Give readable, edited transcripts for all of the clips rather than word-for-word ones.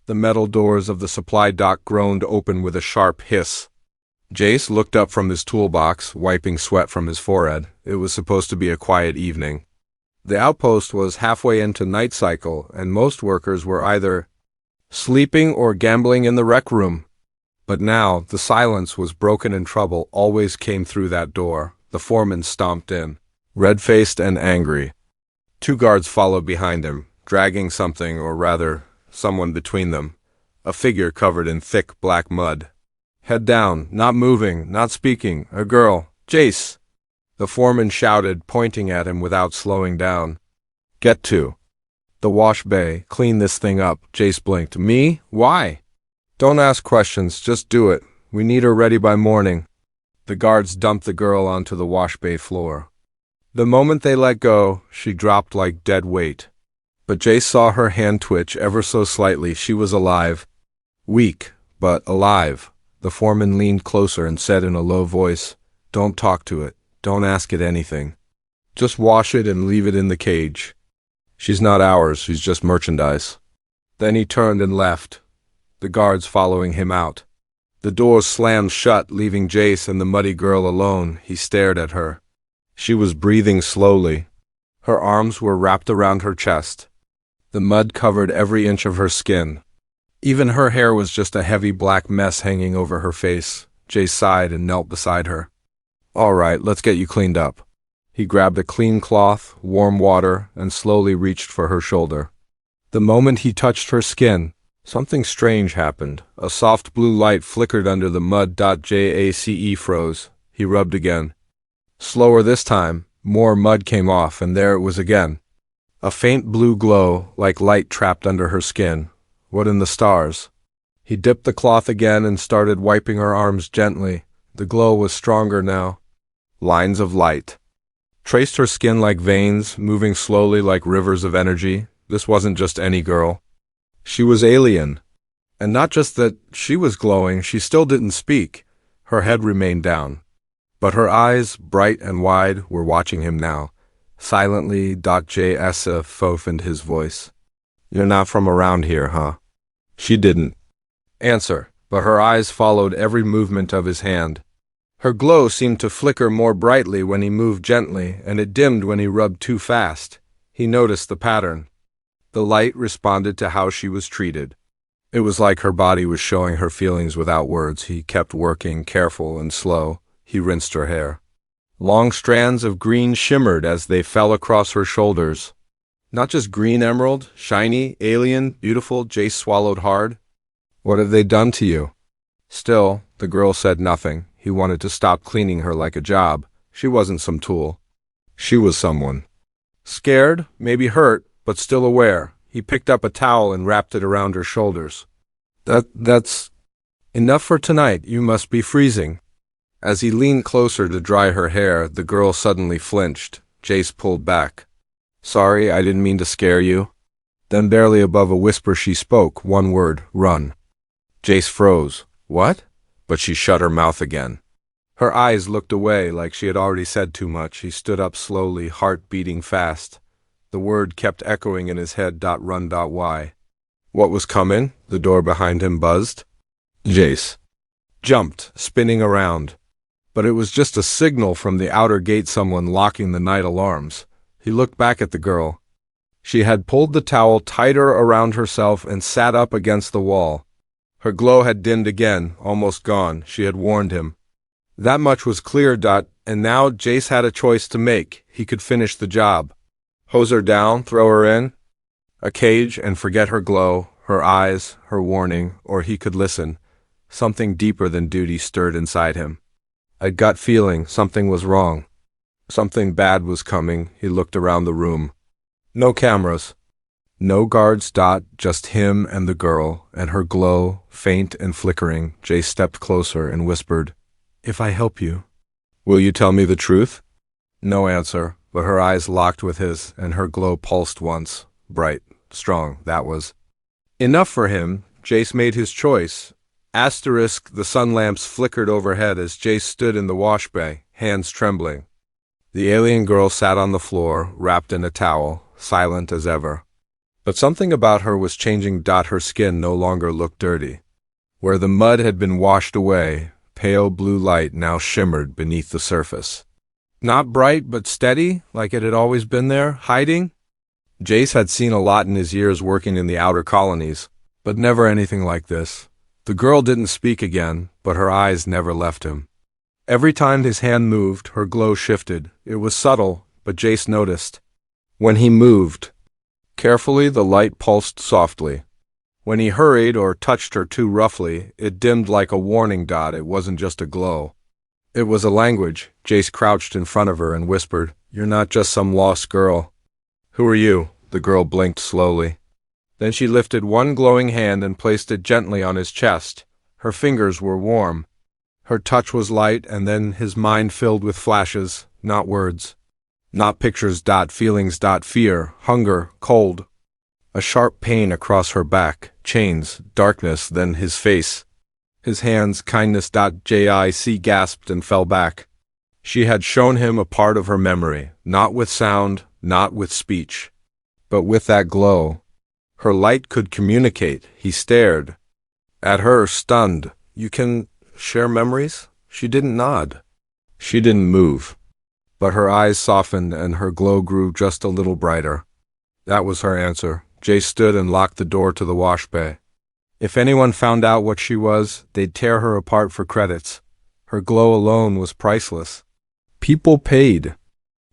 The metal doors of the supply dock groaned open with a sharp hiss. Jace looked up from his toolbox, wiping sweat from his forehead. It was supposed to be a quiet evening. The outpost was halfway into night cycle, and most workers were either sleeping or gambling in the rec room. But now, the silence was broken and trouble always came through that door. The foreman stomped in, red-faced and angry. 2 guards followed behind him, dragging something, or rather, someone between them. A figure covered in thick black mud. Head down, not moving, not speaking. A girl. Jace! The foreman shouted, pointing at him without slowing down. Get to the wash bay. Clean this thing up. Jace blinked. Me? Why? Don't ask questions, just do it. We need her ready by morning. The guards dumped the girl onto the wash bay floor. The moment they let go, she dropped like dead weight. But Jace saw her hand twitch ever so slightly. She was alive. Weak, but alive. The foreman leaned closer and said in a low voice, Don't talk to it. Don't ask it anything. Just wash it and leave it in the cage. She's not ours, she's just merchandise. Then he turned and left, the guards following him out. The doors slammed shut, leaving Jace and the muddy girl alone. He stared at her. She was breathing slowly. Her arms were wrapped around her chest. The mud covered every inch of her skin. Even her hair was just a heavy black mess hanging over her face. Jace sighed and knelt beside her. All right, let's get you cleaned up. He grabbed a clean cloth, warm water, and slowly reached for her shoulder. The moment he touched her skin, something strange happened. A soft blue light flickered under the mud. Jace froze. He rubbed again. Slower this time, more mud came off, and there it was again. A faint blue glow, like light trapped under her skin. What in the stars? He dipped the cloth again and started wiping her arms gently. The glow was stronger now. Lines of light traced her skin like veins, moving slowly like rivers of energy. This wasn't just any girl. She was alien. And not just that she was glowing, she still didn't speak. Her head remained down. But her eyes, bright and wide, were watching him now. Silently, Jace softened his voice. You're not from around here, huh? She didn't answer, but her eyes followed every movement of his hand. Her glow seemed to flicker more brightly when he moved gently, and it dimmed when he rubbed too fast. He noticed the pattern. The light responded to how she was treated. It was like her body was showing her feelings without words. He kept working, careful and slow. He rinsed her hair. Long strands of green shimmered as they fell across her shoulders. Not just green emerald, shiny, alien, beautiful. Jace swallowed hard. What have they done to you? Still, the girl said nothing. He wanted to stop cleaning her like a job. She wasn't some tool. She was someone. Scared, maybe hurt, but still aware. He picked up a towel and wrapped it around her shoulders. That's enough for tonight. You must be freezing. As he leaned closer to dry her hair, the girl suddenly flinched. Jace pulled back. Sorry, I didn't mean to scare you. Then barely above a whisper she spoke, one word, run. Jace froze. What? But she shut her mouth again. Her eyes looked away like she had already said too much. He stood up slowly, heart beating fast. The word kept echoing in his head. Run. Why? What was coming? The door behind him buzzed. Jace jumped, spinning around. But it was just a signal from the outer gate, someone locking the night alarms. He looked back at the girl. She had pulled the towel tighter around herself and sat up against the wall. Her glow had dimmed again, almost gone. She had warned him. That much was clear. And now Jace had a choice to make. He could finish the job. Hose her down, throw her in a cage and forget her glow, her eyes, her warning, or he could listen. Something deeper than duty stirred inside him. A gut feeling something was wrong. Something bad was coming. He looked around the room. No cameras. No guards. Just him and the girl, and her glow, faint and flickering. Jace stepped closer and whispered, If I help you, will you tell me the truth? No answer, but her eyes locked with his, and her glow pulsed once. Bright, strong, that was enough for him. Jace made his choice. The sun lamps flickered overhead as Jace stood in the wash bay, hands trembling. The alien girl sat on the floor, wrapped in a towel, silent as ever. But something about her was changing. Her skin no longer looked dirty. Where the mud had been washed away, pale blue light now shimmered beneath the surface. Not bright, but steady, like it had always been there, hiding. Jace had seen a lot in his years working in the outer colonies, but never anything like this. The girl didn't speak again, but her eyes never left him. Every time his hand moved, her glow shifted. It was subtle, but Jace noticed. When he moved, carefully the light pulsed softly. When he hurried or touched her too roughly, it dimmed like a warning. It wasn't just a glow. It was a language. Jace crouched in front of her and whispered, "You're not just some lost girl." "Who are you?" The girl blinked slowly. Then she lifted one glowing hand and placed it gently on his chest. Her fingers were warm. Her touch was light, and then his mind filled with flashes, not words. Not pictures. Feelings. Fear, hunger, cold. A sharp pain across her back, chains, darkness, then his face. His hands, kindness. Jace gasped and fell back. She had shown him a part of her memory, not with sound, not with speech, but with that glow. Her light could communicate. He stared at her, stunned. "You can share memories?" She didn't nod. She didn't move. But her eyes softened and her glow grew just a little brighter. That was her answer. Jace stood and locked the door to the wash bay. If anyone found out what she was, they'd tear her apart for credits. Her glow alone was priceless. People paid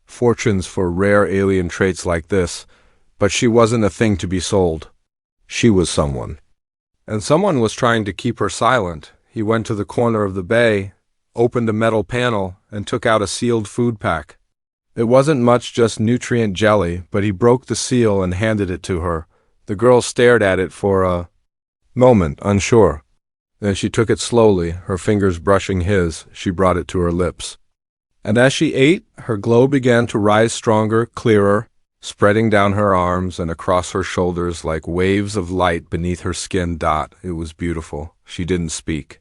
fortunes for rare alien traits like this, but she wasn't a thing to be sold. She was someone. And someone was trying to keep her silent. He went to the corner of the bay, opened a metal panel, and took out a sealed food pack. It wasn't much, just nutrient jelly, but he broke the seal and handed it to her. The girl stared at it for a moment, unsure. Then she took it slowly, her fingers brushing his. She brought it to her lips. And as she ate, her glow began to rise stronger, clearer, spreading down her arms and across her shoulders like waves of light beneath her skin. It was beautiful. She didn't speak.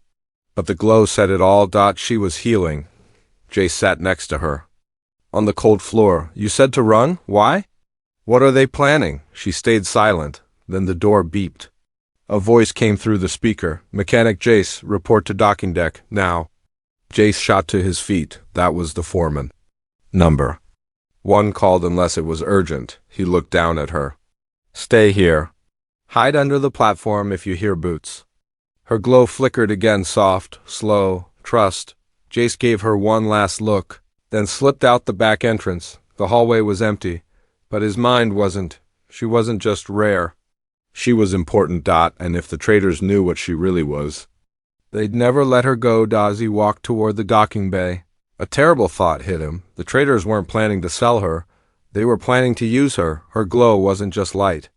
But the glow said it all. She was healing. Jace sat next to her. On the cold floor. "You said to run? Why? What are they planning?" She stayed silent. Then the door beeped. A voice came through the speaker. "Mechanic Jace, report to docking deck, now." Jace shot to his feet. That was the foreman. "Number 1 called unless it was urgent." He looked down at her. "Stay here. Hide under the platform if you hear boots." Her glow flickered again, soft, slow, trust. Jace gave her one last look, then slipped out the back entrance. The hallway was empty, but his mind wasn't. She wasn't just rare. She was important. And if the traders knew what she really was, they'd never let her go. As he walked toward the docking bay, a terrible thought hit him. The traders weren't planning to sell her. They were planning to use her. Her glow wasn't just light.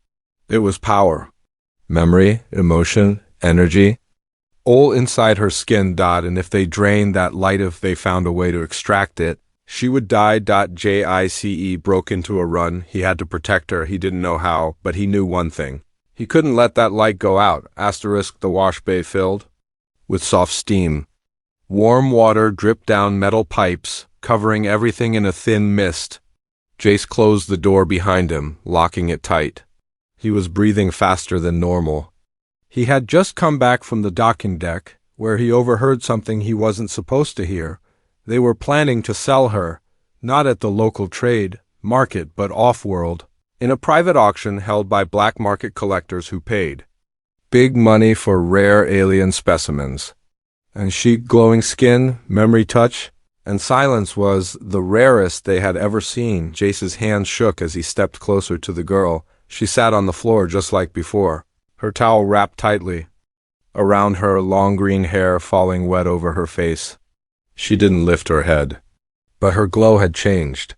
It was power. Memory, emotion, energy, all inside her skin. And if they drained that light, if they found a way to extract it, she would die. Jace broke into a run. He had to protect her. He didn't know how, but he knew one thing. He couldn't let that light go out. The wash bay filled with soft steam. Warm water dripped down metal pipes, covering everything in a thin mist. Jace closed the door behind him, locking it tight. He was breathing faster than normal. He had just come back from the docking deck, where he overheard something he wasn't supposed to hear. They were planning to sell her, not at the local trade market, but off-world, in a private auction held by black market collectors who paid big money for rare alien specimens. And she, glowing skin, memory touch, and silence was the rarest they had ever seen. Jace's hand shook as he stepped closer to the girl. She sat on the floor just like before, her towel wrapped tightly around her, long green hair falling wet over her face. She didn't lift her head, but her glow had changed.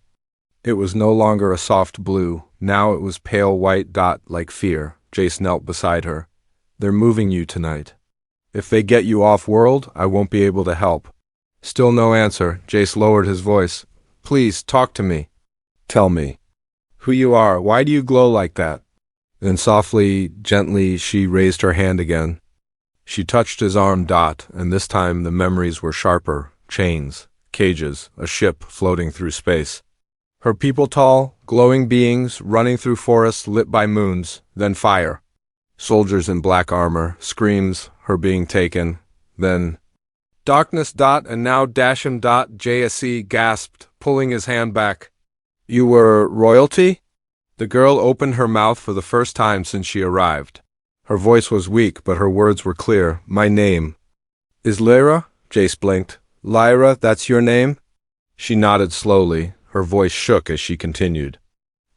It was no longer a soft blue. Now it was pale white. Like fear. Jace knelt beside her. "They're moving you tonight. If they get you off-world, I won't be able to help." Still no answer. Jace lowered his voice. "Please, talk to me. Tell me who you are. Why do you glow like that?" Then softly, gently, she raised her hand again. She touched his arm. And this time the memories were sharper. Chains, cages, a ship floating through space. Her people tall, glowing beings running through forests lit by moons, then fire. Soldiers in black armor, screams, her being taken, then darkness. And now Dasham. Jace gasped, pulling his hand back. You were royalty? The girl opened her mouth for the first time since she arrived. Her voice was weak, but her words were clear. My name is Lyra? Jace blinked. Lyra, that's your name? She nodded slowly. Her voice shook as she continued.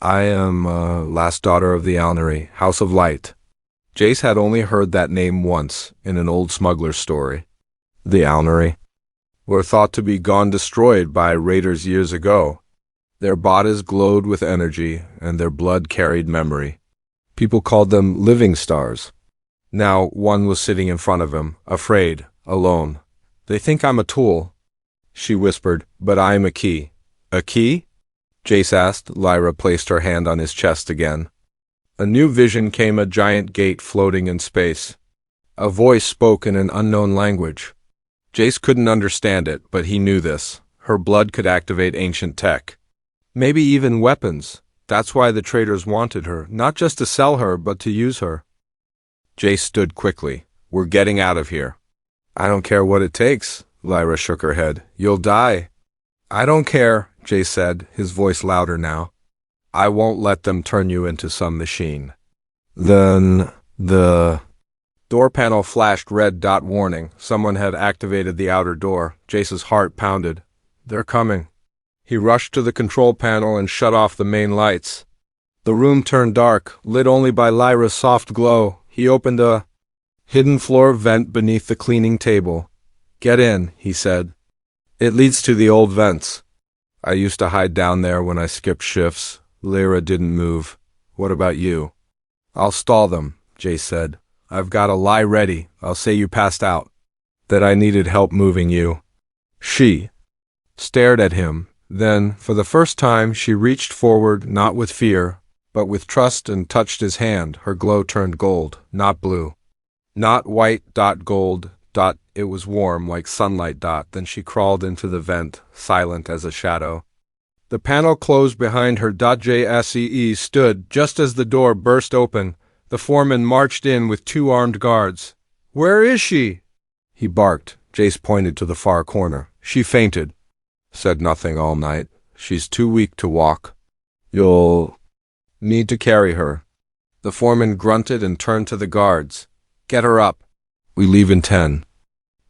I am, last daughter of the Alnery, House of Light. Jace had only heard that name once, in an old smuggler's story. The Alnery were thought to be gone destroyed by raiders years ago. Their bodies glowed with energy, and their blood carried memory. People called them living stars. Now one was sitting in front of him, afraid, alone. They think I'm a tool, she whispered, but I am a key. A key? Jace asked. Lyra placed her hand on his chest again. A new vision came, a giant gate floating in space. A voice spoke in an unknown language. Jace couldn't understand it, but he knew this. Her blood could activate ancient tech. Maybe even weapons. That's why the traders wanted her, not just to sell her, but to use her. Jace stood quickly. We're getting out of here. I don't care what it takes, Lyra shook her head. You'll die. I don't care, Jace said, his voice louder now. I won't let them turn you into some machine. Then the door panel flashed red. Warning. Someone had activated the outer door. Jace's heart pounded. They're coming. He rushed to the control panel and shut off the main lights. The room turned dark, lit only by Lyra's soft glow. He opened a hidden floor vent beneath the cleaning table. Get in, he said. It leads to the old vents. I used to hide down there when I skipped shifts. Lyra didn't move. What about you? I'll stall them, Jace said. I've got a lie ready. I'll say you passed out. That I needed help moving you. She stared at him. Then, for the first time, she reached forward, not with fear, but with trust, and touched his hand. Her glow turned gold, not blue. Not white. Gold. It was warm, like sunlight. Then she crawled into the vent, silent as a shadow. The panel closed behind her. Jace stood just as the door burst open. The foreman marched in with 2 armed guards. Where is she? He barked. Jace pointed to the far corner. She fainted. Said nothing all night. She's too weak to walk. You'll need to carry her. The foreman grunted and turned to the guards. Get her up. We leave in 10.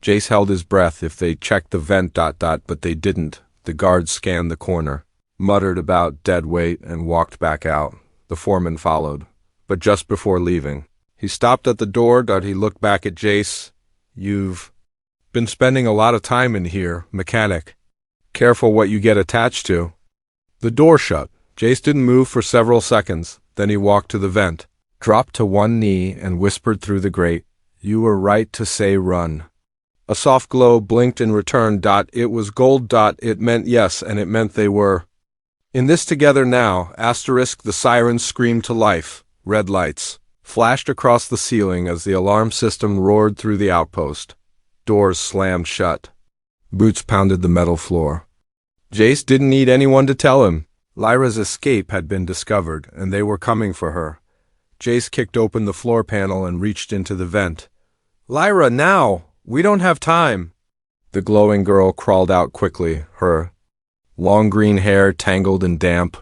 Jace held his breath. If they checked the vent. But they didn't. The guards scanned the corner, muttered about dead weight, and walked back out. The foreman followed. But just before leaving, he stopped at the door. He looked back at Jace. You've been spending a lot of time in here, mechanic. Careful what you get attached to. The door shut. Jace didn't move for several seconds. Then he walked to the vent, dropped to one knee, and whispered through the grate. You were right to say run. A soft glow blinked in return. It was gold. It meant yes, and it meant they were in this together now. The sirens screamed to life. Red lights flashed across the ceiling as the alarm system roared through the outpost. Doors slammed shut. Boots pounded the metal floor. Jace didn't need anyone to tell him. Lyra's escape had been discovered, and they were coming for her. Jace kicked open the floor panel and reached into the vent. Lyra, now! We don't have time! The glowing girl crawled out quickly, her long green hair tangled and damp.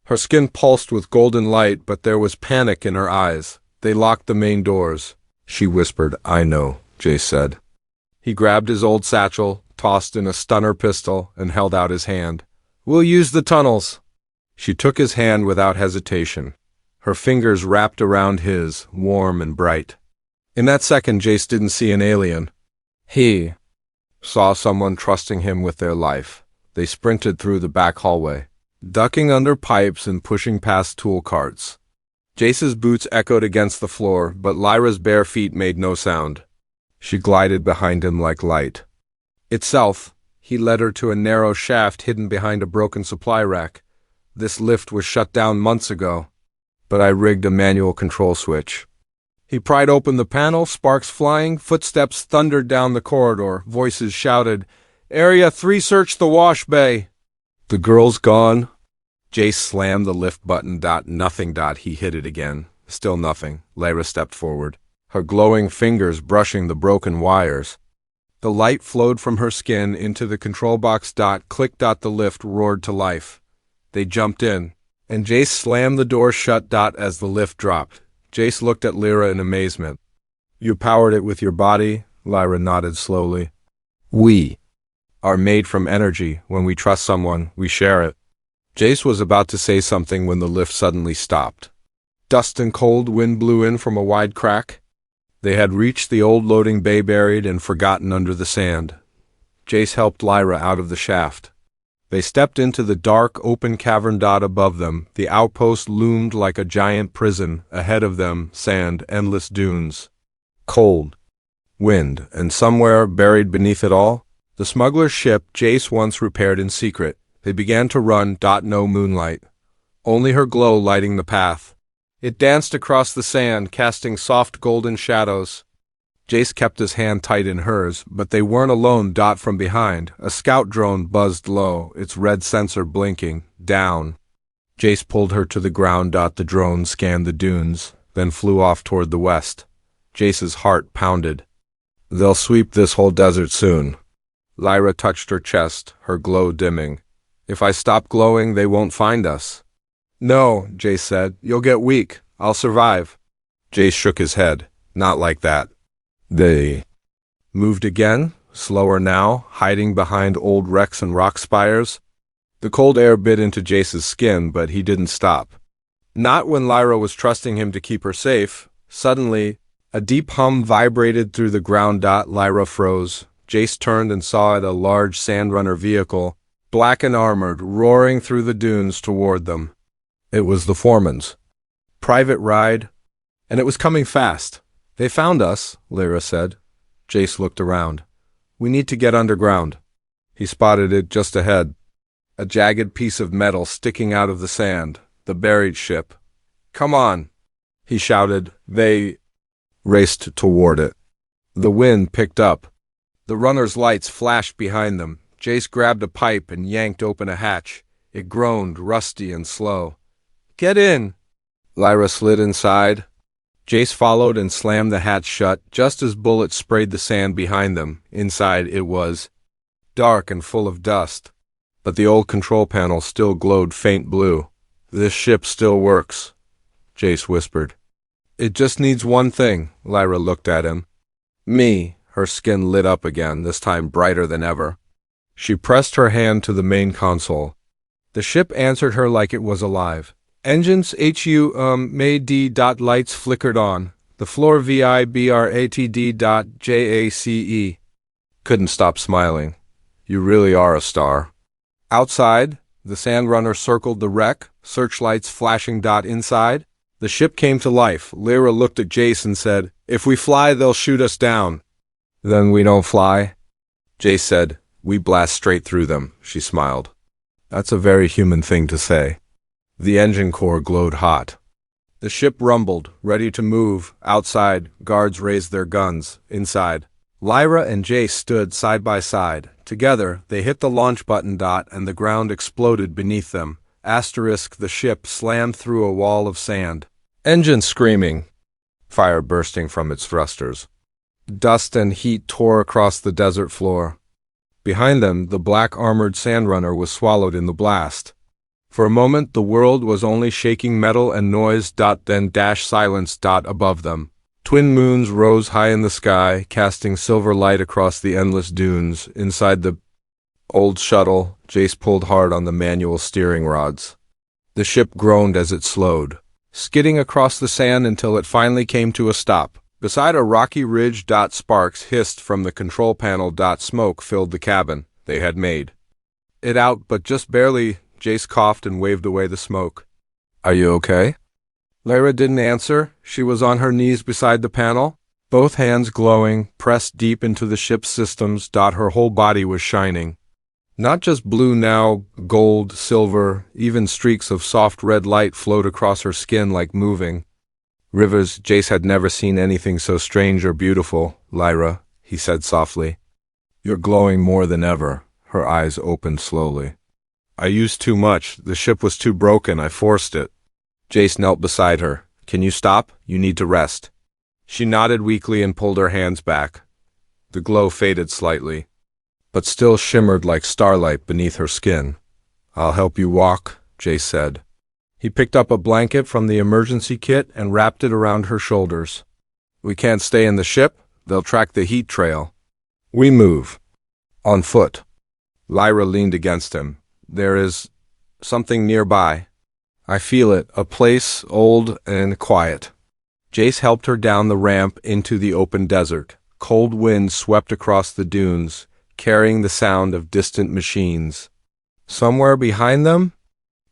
Her skin pulsed with golden light, but there was panic in her eyes. They locked the main doors. She whispered, I know, Jace said. He grabbed his old satchel, tossed in a stunner pistol, and held out his hand. We'll use the tunnels. She took his hand without hesitation. Her fingers wrapped around his, warm and bright. In that second, Jace didn't see an alien. He saw someone trusting him with their life. They sprinted through the back hallway, ducking under pipes and pushing past tool carts. Jace's boots echoed against the floor, but Lyra's bare feet made no sound. She glided behind him like light. Itself, he led her to a narrow shaft hidden behind a broken supply rack. This lift was shut down months ago, but I rigged a manual control switch. He pried open the panel, sparks flying, footsteps thundered down the corridor, voices shouted, Area 3, search the wash bay. The girl's gone, Jace slammed the lift button. Nothing. He hit it again. Still nothing. Lyra stepped forward, her glowing fingers brushing the broken wires. The light flowed from her skin into the control box. Click. The lift roared to life. They jumped in, and Jace slammed the door shut. As the lift dropped, Jace looked at Lyra in amazement. You powered it with your body? Lyra nodded slowly. We are made from energy. When we trust someone, we share it. Jace was about to say something when the lift suddenly stopped. Dust and cold wind blew in from a wide crack. They had reached the old loading bay, buried and forgotten under the sand. Jace helped Lyra out of the shaft. They stepped into the dark, open cavern. Above them, the outpost loomed like a giant prison. Ahead of them, sand, endless dunes. Cold. Wind, and somewhere, buried beneath it all, the smuggler's ship Jace once repaired in secret. They began to run. No moonlight. Only her glow lighting the path. It danced across the sand, casting soft golden shadows. Jace kept his hand tight in hers, but they weren't alone. From behind, a scout drone buzzed low, its red sensor blinking. Down. Jace pulled her to the ground. The drone scanned the dunes, then flew off toward the west. Jace's heart pounded. They'll sweep this whole desert soon. Lyra touched her chest, her glow dimming. If I stop glowing, they won't find us. No, Jace said. You'll get weak. I'll survive. Jace shook his head. Not like that. They moved again, slower now, hiding behind old wrecks and rock spires. The cold air bit into Jace's skin, but he didn't stop. Not when Lyra was trusting him to keep her safe. Suddenly, a deep hum vibrated through the ground. Lyra froze. Jace turned and saw it, a large Sandrunner vehicle, black and armored, roaring through the dunes toward them. It was the foreman's private ride, and it was coming fast. They found us, Lyra said. Jace looked around. We need to get underground. He spotted it just ahead. A jagged piece of metal sticking out of the sand. The buried ship. Come on, he shouted. They raced toward it. The wind picked up. The runner's lights flashed behind them. Jace grabbed a pipe and yanked open a hatch. It groaned, rusty and slow. Get in! Lyra slid inside. Jace followed and slammed the hatch shut just as bullets sprayed the sand behind them. Inside it was dark and full of dust, but the old control panel still glowed faint blue. This ship still works, Jace whispered. It just needs one thing. Lyra looked at him. Me. Her skin lit up again, this time brighter than ever. She pressed her hand to the main console. The ship answered her like it was alive. Engines HU lights flickered on. The floor VIBRATD.JACE. Couldn't stop smiling. You really are a star. Outside, the Sandrunner circled the wreck, searchlights flashing. Inside, the ship came to life. Lyra looked at Jace and said, If we fly, they'll shoot us down. Then we don't fly? Jace said, We blast straight through them. She smiled. That's a very human thing to say. The engine core glowed hot. The ship rumbled, ready to move. Outside, guards raised their guns. Inside, Lyra and Jace stood side by side. Together, they hit the launch button. And the ground exploded beneath them. The ship slammed through a wall of sand. Engine screaming. Fire bursting from its thrusters. Dust and heat tore across the desert floor. Behind them, the black armored Sandrunner was swallowed in the blast. For a moment, the world was only shaking metal and noise. Then silence. Above them, twin moons rose high in the sky, casting silver light across the endless dunes. Inside the old shuttle, Jace pulled hard on the manual steering rods. The ship groaned as it slowed, skidding across the sand until it finally came to a stop. Beside a rocky ridge. Sparks hissed from the control panel. Smoke filled the cabin. They had made it out, but just barely. Jace coughed and waved away the smoke. Are you okay? Lyra didn't answer. She was on her knees beside the panel, both hands glowing, pressed deep into the ship's systems. Her whole body was shining. Not just blue now, gold, silver, even streaks of soft red light flowed across her skin like moving rivers. Jace had never seen anything so strange or beautiful. Lyra, he said softly. You're glowing more than ever. Her eyes opened slowly. I used too much. The ship was too broken. I forced it. Jace knelt beside her. Can you stop? You need to rest. She nodded weakly and pulled her hands back. The glow faded slightly, but still shimmered like starlight beneath her skin. I'll help you walk, Jace said. He picked up a blanket from the emergency kit and wrapped it around her shoulders. We can't stay in the ship. They'll track the heat trail. We move. On foot. Lyra leaned against him. There is something nearby. I feel it, a place old and quiet. Jace helped her down the ramp into the open desert. Cold wind swept across the dunes, carrying the sound of distant machines. Somewhere behind them?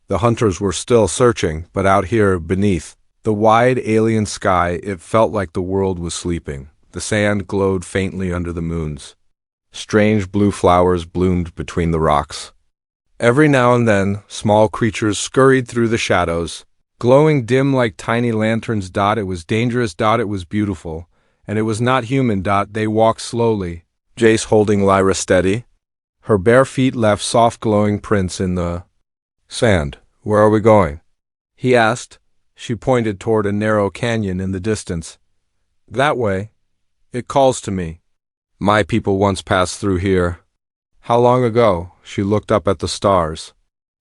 The hunters were still searching, but out here beneath the wide alien sky, it felt like the world was sleeping. The sand glowed faintly under the moons. Strange blue flowers bloomed between the rocks. Every now and then, small creatures scurried through the shadows, glowing dim like tiny lanterns. It was dangerous. It was beautiful. And it was not human. They walked slowly, Jace holding Lyra steady. Her bare feet left soft glowing prints in the sand. Where are we going? He asked. She pointed toward a narrow canyon in the distance. That way. It calls to me. My people once passed through here. How long ago? She looked up at the stars.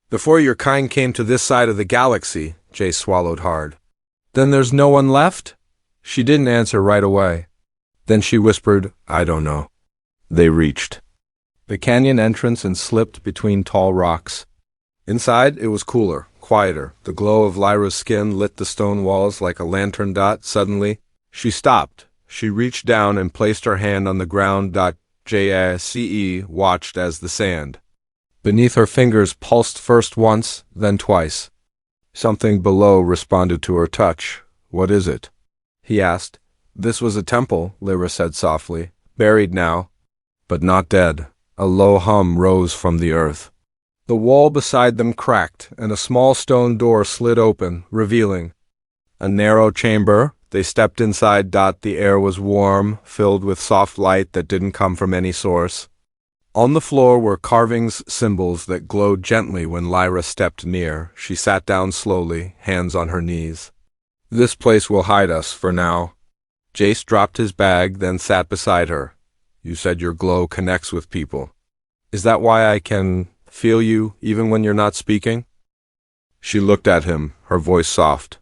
Before your kind came to this side of the galaxy, Jace swallowed hard. Then there's no one left? She didn't answer right away. Then she whispered, I don't know. They reached the canyon entrance and slipped between tall rocks. Inside, it was cooler, quieter. The glow of Lyra's skin lit the stone walls like a lantern. Suddenly, she stopped. She reached down and placed her hand on the ground. Jace watched as the sand beneath her fingers pulsed first once, then twice. Something below responded to her touch. What is it? He asked. This was a temple, Lyra said softly. Buried now, but not dead. A low hum rose from the earth. The wall beside them cracked, and a small stone door slid open, revealing a narrow chamber. They stepped inside. The air was warm, filled with soft light that didn't come from any source. On the floor were carvings, symbols that glowed gently when Lyra stepped near. She sat down slowly, hands on her knees. This place will hide us for now. Jace dropped his bag, then sat beside her. You said your glow connects with people. Is that why I can feel you even when you're not speaking? She looked at him, her voice soft.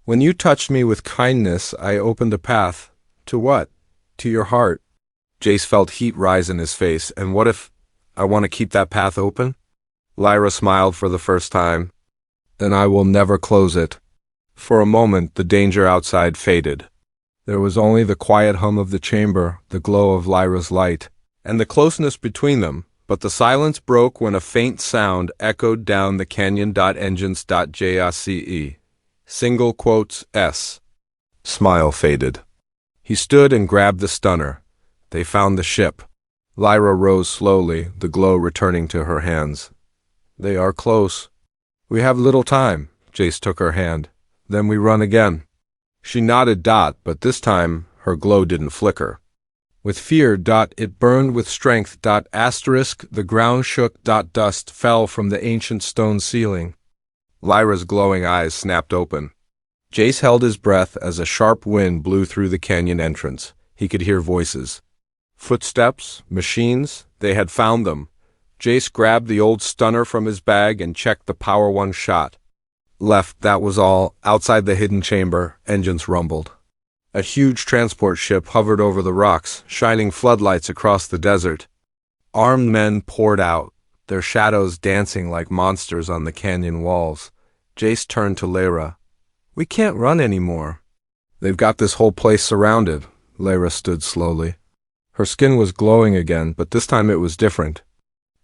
When you touched me with kindness, I opened a path. To what? To your heart. Jace felt heat rise in his face. And what if I want to keep that path open? Lyra smiled for the first time. Then I will never close it. For a moment, the danger outside faded. There was only the quiet hum of the chamber, the glow of Lyra's light, and the closeness between them. But the silence broke when a faint sound echoed down the canyon. Engines. Jace. Single quotes S. Smile faded. He stood and grabbed the stunner. They found the ship. Lyra rose slowly, the glow returning to her hands. They are close. We have little time. Jace took her hand. Then we run again. She nodded. But this time her glow didn't flicker. With fear. It burned with strength. The ground shook. Dust fell from the ancient stone ceiling. Lyra's glowing eyes snapped open. Jace held his breath as a sharp wind blew through the canyon entrance. He could hear voices. Footsteps, machines, they had found them. Jace grabbed the old stunner from his bag and checked the power one shot. Left, that was all. Outside the hidden chamber, engines rumbled. A huge transport ship hovered over the rocks, shining floodlights across the desert. Armed men poured out, their shadows dancing like monsters on the canyon walls. Jace turned to Lyra. We can't run anymore. They've got this whole place surrounded. Lyra stood slowly. Her skin was glowing again, but this time it was different.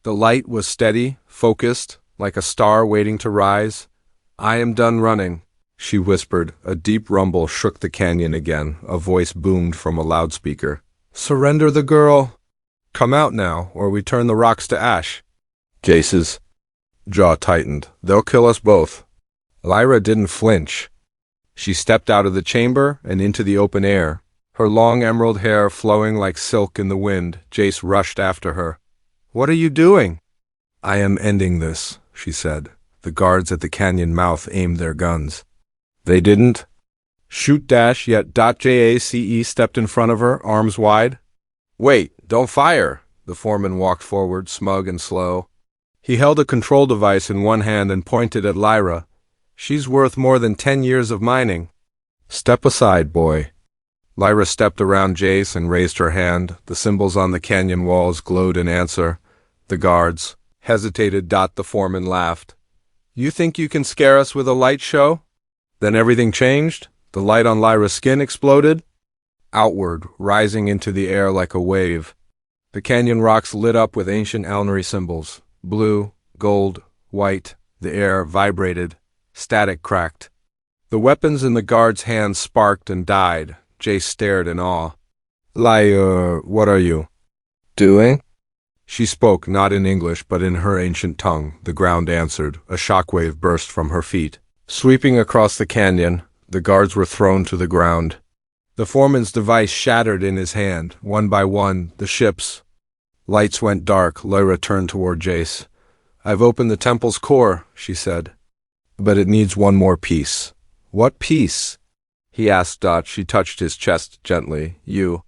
The light was steady, focused, like a star waiting to rise. I am done running, she whispered. A deep rumble shook the canyon again. A voice boomed from a loudspeaker. Surrender the girl. Come out now, or we turn the rocks to ash. Jace's jaw tightened. They'll kill us both. Lyra didn't flinch. She stepped out of the chamber and into the open air, her long emerald hair flowing like silk in the wind. Jace rushed after her. What are you doing? I am ending this, she said. The guards at the canyon mouth aimed their guns. They didn't? Shoot dash yet. Jace stepped in front of her, arms wide. Wait, don't fire! The foreman walked forward, smug and slow. He held a control device in one hand and pointed at Lyra. She's worth more than 10 years of mining. Step aside, boy. Lyra stepped around Jace and raised her hand. The symbols on the canyon walls glowed in answer. The guards hesitated. The foreman laughed. You think you can scare us with a light show? Then everything changed? The light on Lyra's skin exploded? Outward, rising into the air like a wave. The canyon rocks lit up with ancient alnary symbols. Blue, gold, white. The air vibrated. Static cracked. The weapons in the guard's hands sparked and died. Jace stared in awe. Lyra, what are you doing? She spoke, not in English, but in her ancient tongue. The ground answered. A shockwave burst from her feet. Sweeping across the canyon, the guards were thrown to the ground. The foreman's device shattered in his hand. One by one, the ships. Lights went dark. Lyra turned toward Jace. I've opened the temple's core, she said. But it needs one more piece. What piece? He asked. She touched his chest gently. You.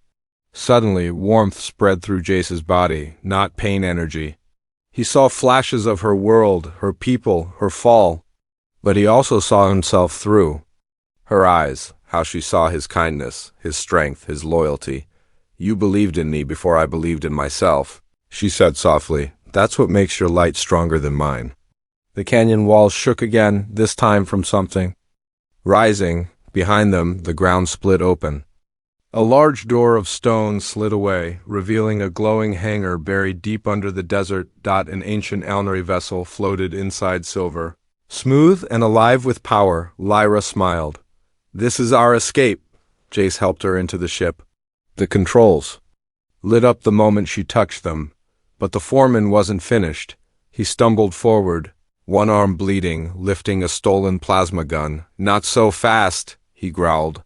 Suddenly, warmth spread through Jace's body, not pain energy. He saw flashes of her world, her people, her fall. But he also saw himself through her eyes, how she saw his kindness, his strength, his loyalty. You believed in me before I believed in myself, she said softly. That's what makes your light stronger than mine. The canyon walls shook again, this time from something. Rising, behind them, the ground split open. A large door of stone slid away, revealing a glowing hangar buried deep under the desert. An ancient alnary vessel floated inside silver. Smooth and alive with power, Lyra smiled. This is our escape. Jace helped her into the ship. The controls lit up the moment she touched them, but the foreman wasn't finished. He stumbled forward, one arm bleeding, lifting a stolen plasma gun. Not so fast, he growled.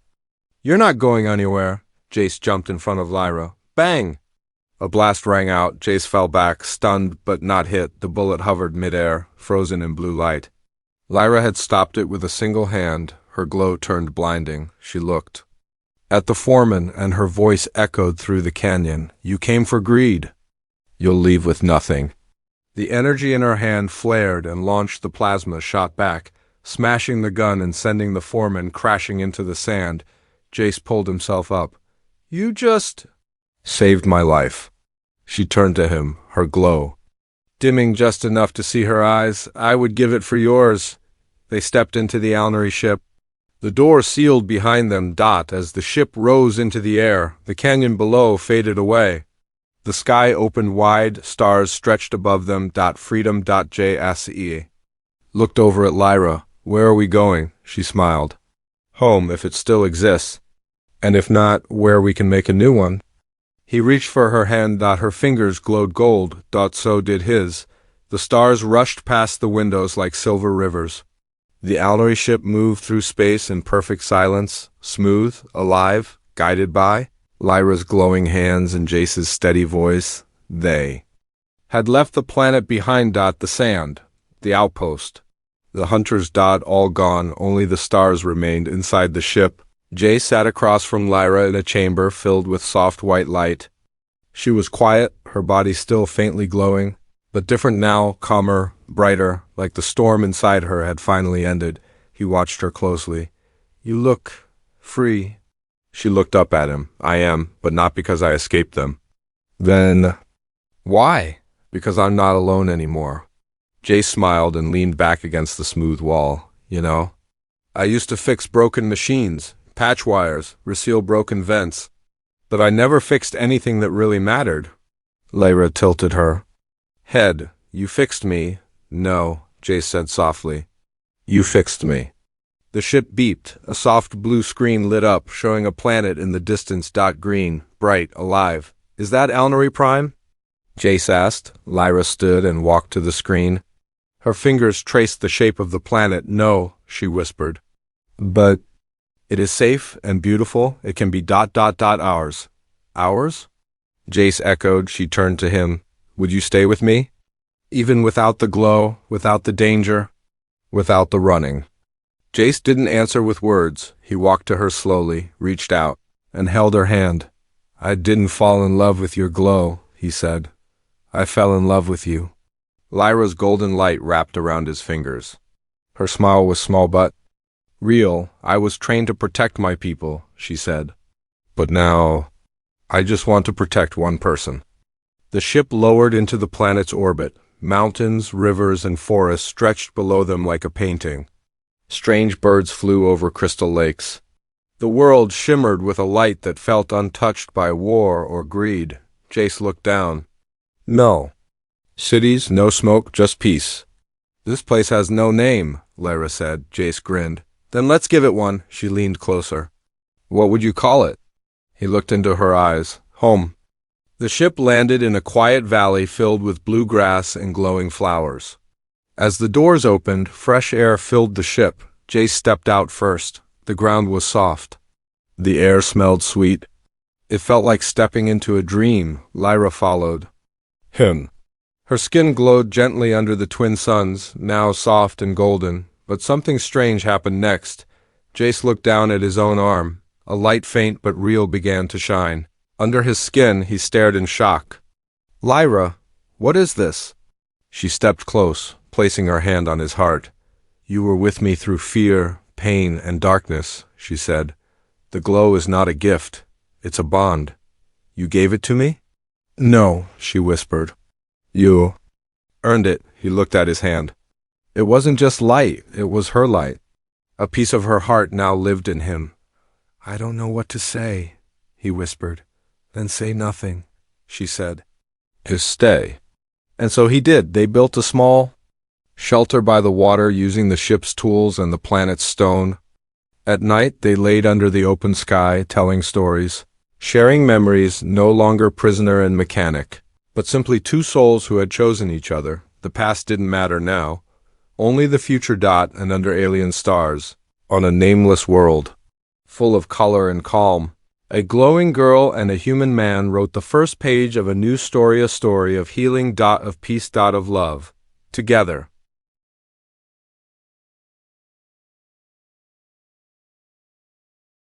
You're not going anywhere. Jace jumped in front of Lyra. Bang! A blast rang out. Jace fell back, stunned but not hit. The bullet hovered midair, frozen in blue light. Lyra had stopped it with a single hand. Her glow turned blinding. She looked at the foreman, and her voice echoed through the canyon. You came for greed. You'll leave with nothing. The energy in her hand flared and launched the plasma shot back, smashing the gun and sending the foreman crashing into the sand. Jace pulled himself up. You just saved my life. She turned to him, her glow dimming just enough to see her eyes. I would give it for yours. They stepped into the alnary ship. The door sealed behind them. As the ship rose into the air, the canyon below faded away. The sky opened wide, stars stretched above them. Freedom. Jace looked over at Lyra. Where are we going? She smiled. Home, if it still exists. And if not, where we can make a new one. He reached for her hand. Her fingers glowed gold. So did his. The stars rushed past the windows like silver rivers. The alnary ship moved through space in perfect silence, smooth, alive, guided by Lyra's glowing hands and Jace's steady voice. They had left the planet behind. The sand, the outpost, the hunters. All gone, only the stars remained inside the ship. Jace sat across from Lyra in a chamber filled with soft white light. She was quiet, her body still faintly glowing, but different now, calmer, brighter, like the storm inside her had finally ended. He watched her closely. You look free. She looked up at him. I am, but not because I escaped them. Then, why? Because I'm not alone anymore. Jace smiled and leaned back against the smooth wall. You know, I used to fix broken machines, patch wires, reseal broken vents, but I never fixed anything that really mattered. Lyra tilted her head. You fixed me. No, Jace said softly. You fixed me. The ship beeped. A soft blue screen lit up, showing a planet in the distance. Green, bright, alive. Is that Alnary Prime? Jace asked. Lyra stood and walked to the screen. Her fingers traced the shape of the planet. No, she whispered. But it is safe and beautiful. It can be ours. Ours? Jace echoed. She turned to him. Would you stay with me? Even without the glow, without the danger, without the running. Jace didn't answer with words. He walked to her slowly, reached out, and held her hand. "I didn't fall in love with your glow," he said. "I fell in love with you." Lyra's golden light wrapped around his fingers. Her smile was small but real. "I was trained to protect my people," she said. "But now, I just want to protect one person." The ship lowered into the planet's orbit. Mountains, rivers, and forests stretched below them like a painting. Strange birds flew over crystal lakes. The world shimmered with a light that felt untouched by war or greed. Jace looked down. No. Cities, no smoke, just peace. "This place has no name," Lyra said. Jace grinned. "Then let's give it one." She leaned closer. "What would you call it?" He looked into her eyes. "Home." The ship landed in a quiet valley filled with blue grass and glowing flowers. As the doors opened, fresh air filled the ship. Jace stepped out first. The ground was soft. The air smelled sweet. It felt like stepping into a dream. Lyra followed him. Her skin glowed gently under the twin suns, now soft and golden, but something strange happened next. Jace looked down at his own arm. A light faint but real began to shine. Under his skin, he stared in shock. "Lyra, what is this?" She stepped close, placing her hand on his heart. "You were with me through fear, pain, and darkness," she said. "The glow is not a gift. It's a bond. You gave it to me?" "No," she whispered. "You earned it." He looked at his hand. It wasn't just light, it was her light. A piece of her heart now lived in him. "I don't know what to say," he whispered. "Then say nothing," she said. "Just stay." And so he did. They built a small shelter by the water using the ship's tools and the planet's stone. At night, they laid under the open sky, telling stories, sharing memories, no longer prisoner and mechanic, but simply two souls who had chosen each other. The past didn't matter now. Only the future dot and under alien stars, on a nameless world, full of color and calm. A glowing girl and a human man wrote the first page of a new story, a story of healing, of peace, of love, together.